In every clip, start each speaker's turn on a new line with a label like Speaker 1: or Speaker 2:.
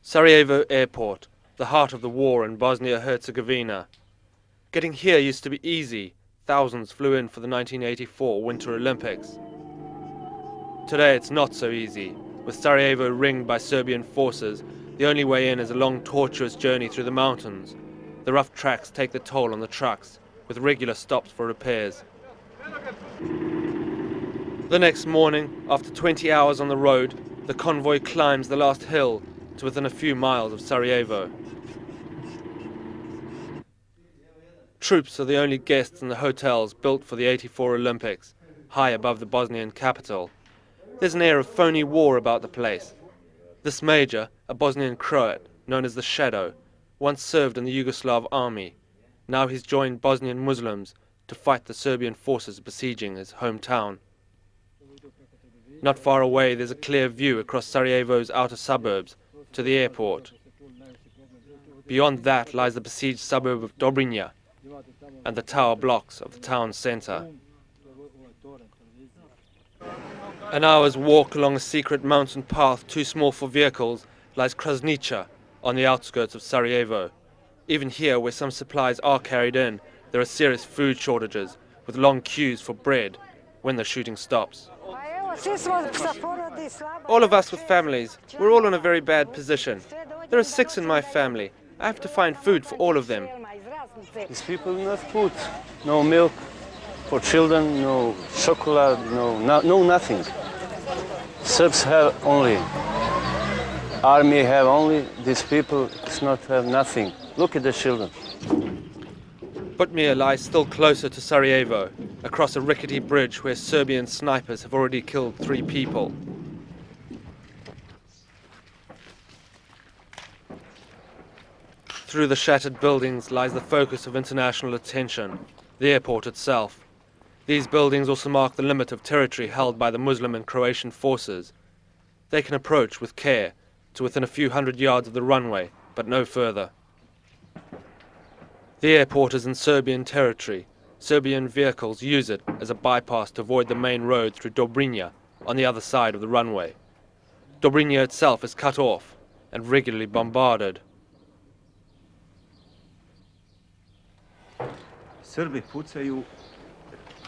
Speaker 1: Sarajevo Airport, the heart of the war in Bosnia-Herzegovina. Getting here used to be easy. Thousands flew in for the 1984 Winter Olympics. Today it's not so easy. With Sarajevo ringed by Serbian forces, the only way in is a long, tortuous journey through the mountains. The rough tracks take the toll on the trucks, with regular stops for repairs. The next morning, after 20 hours on the road, the convoy climbs the last hill to within a few miles of Sarajevo. Troops are the only guests in the hotels built for the '84 Olympics, high above the Bosnian capital. There's an air of phony war about the place. This major, a Bosnian Croat, known as the Shadow, once served in the Yugoslav army. Now he's joined Bosnian Muslims to fight the Serbian forces besieging his hometown. Not far away there's a clear view across Sarajevo's outer suburbs to the airport. Beyond that lies the besieged suburb of Dobrinja and the tower blocks of the town centre. An hour's walk along a secret mountain path too small for vehicles lies Krasnica on the outskirts of Sarajevo. Even here, where some supplies are carried in, there are serious food shortages, with long queues for bread when the shooting stops. All of us with families, we're all in a very bad position. There are 6 in my family. I have to find food for all of them.
Speaker 2: These people not food, no milk for children, no chocolate, no nothing. Serbs have only, army have only, these people does not have nothing. Look at the children.
Speaker 1: Butmir lies still closer to Sarajevo, across a rickety bridge where Serbian snipers have already killed 3 people. Through the shattered buildings lies the focus of international attention, the airport itself. These buildings also mark the limit of territory held by the Muslim and Croatian forces. They can approach with care to within a few hundred yards of the runway, but no further. The airport is in Serbian territory. Serbian vehicles use it as a bypass to avoid the main road through Dobrinja on the other side of the runway. Dobrinja itself is cut off and regularly bombarded.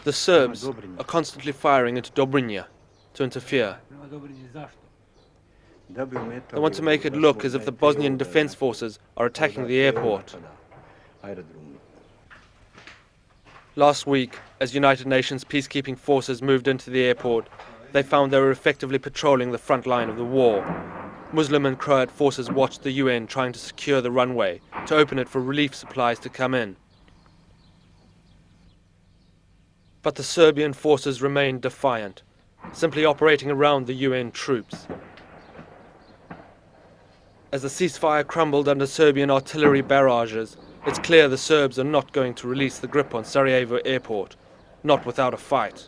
Speaker 1: The Serbs are constantly firing into Dobrinja to interfere. They want to make it look as if the Bosnian defense forces are attacking the airport. Last week, as United Nations peacekeeping forces moved into the airport, they found they were effectively patrolling the front line of the war. Muslim and Croat forces watched the UN trying to secure the runway, to open it for relief supplies to come in. But the Serbian forces remained defiant, simply operating around the UN troops. As the ceasefire crumbled under Serbian artillery barrages, it's clear the Serbs are not going to release the grip on Sarajevo airport, not without a fight.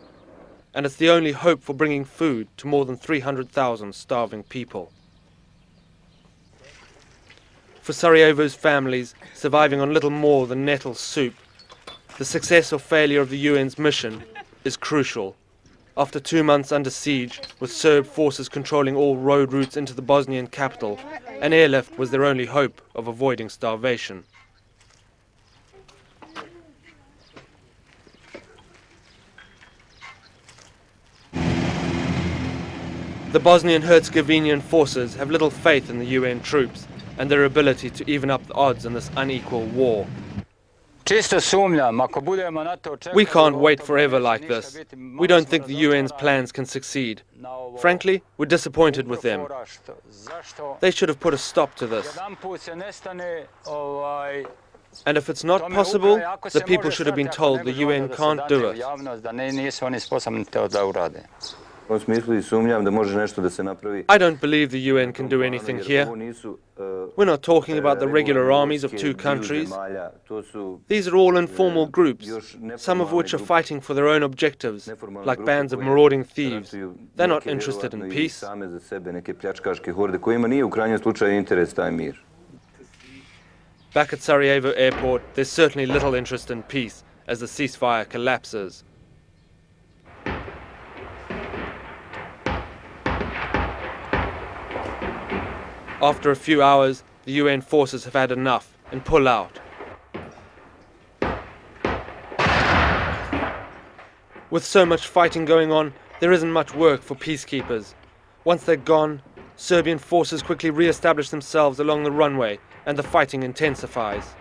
Speaker 1: And it's the only hope for bringing food to more than 300,000 starving people. For Sarajevo's families, surviving on little more than nettle soup, the success or failure of the UN's mission is crucial. After 2 months under siege, with Serb forces controlling all road routes into the Bosnian capital, an airlift was their only hope of avoiding starvation. The Bosnian-Herzegovinian forces have little faith in the UN troops and their ability to even up the odds in this unequal war. We can't wait forever like this. We don't think the UN's plans can succeed. Frankly, we're disappointed with them. They should have put a stop to this. And if it's not possible, the people should have been told the UN can't do it. I don't believe the UN can do anything here. We're not talking about the regular armies of 2 countries. These are all informal groups, some of which are fighting for their own objectives, like bands of marauding thieves. They're not interested in peace. Back at Sarajevo airport, there's certainly little interest in peace as the ceasefire collapses. After a few hours, the UN forces have had enough and pull out. With so much fighting going on, there isn't much work for peacekeepers. Once they're gone, Serbian forces quickly re-establish themselves along the runway and the fighting intensifies.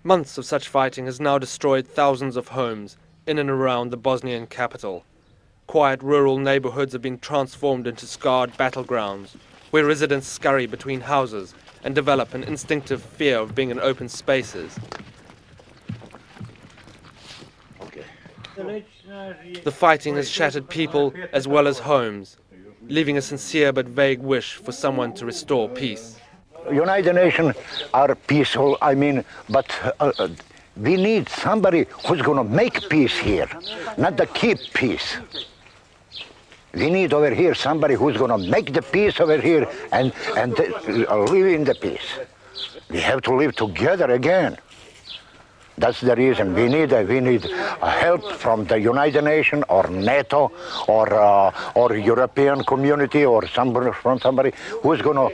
Speaker 1: Months of such fighting has now destroyed thousands of homes in and around the Bosnian capital. Quiet rural neighborhoods have been transformed into scarred battlegrounds, where residents scurry between houses and develop an instinctive fear of being in open spaces. The fighting has shattered people as well as homes, leaving a sincere but vague wish for someone to restore peace.
Speaker 3: United Nations are peaceful, but we need somebody who's going to make peace here, not to keep peace. We need over here somebody who's going to make the peace over here and live in the peace. We have to live together again. That's the reason we need help from the United Nations or NATO or European community or from somebody who's gonna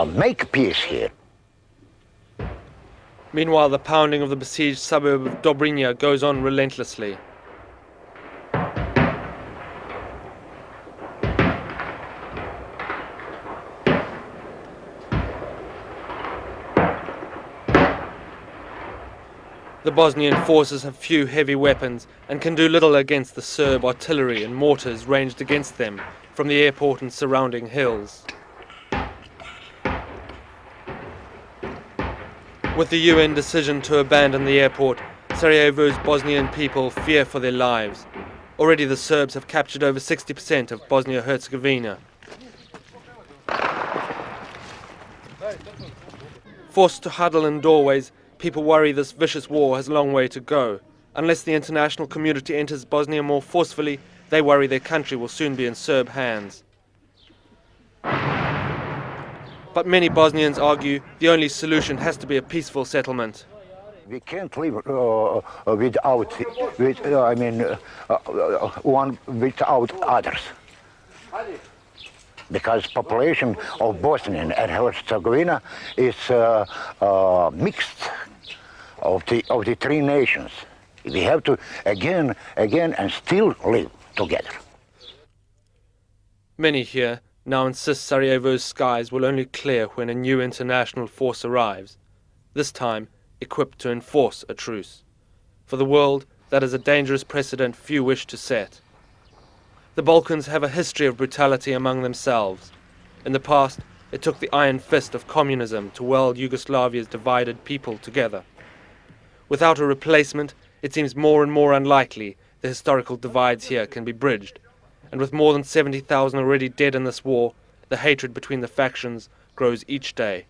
Speaker 3: make peace here.
Speaker 1: Meanwhile, the pounding of the besieged suburb of Dobrinja goes on relentlessly. The Bosnian forces have few heavy weapons and can do little against the Serb artillery and mortars ranged against them from the airport and surrounding hills. With the UN decision to abandon the airport, Sarajevo's Bosnian people fear for their lives. Already the Serbs have captured over 60% of Bosnia-Herzegovina. Forced to huddle in doorways, people worry this vicious war has a long way to go. Unless the international community enters Bosnia more forcefully, they worry their country will soon be in Serb hands. But many Bosnians argue the only solution has to be a peaceful settlement.
Speaker 3: We can't live one without others. Because population of Bosnia and Herzegovina is mixed of the three nations. We have to again and still live together.
Speaker 1: Many here now insist Sarajevo's skies will only clear when a new international force arrives, this time equipped to enforce a truce. For the world, that is a dangerous precedent few wish to set. The Balkans have a history of brutality among themselves. In the past, it took the iron fist of communism to weld Yugoslavia's divided people together. Without a replacement, it seems more and more unlikely the historical divides here can be bridged. And with more than 70,000 already dead in this war, the hatred between the factions grows each day.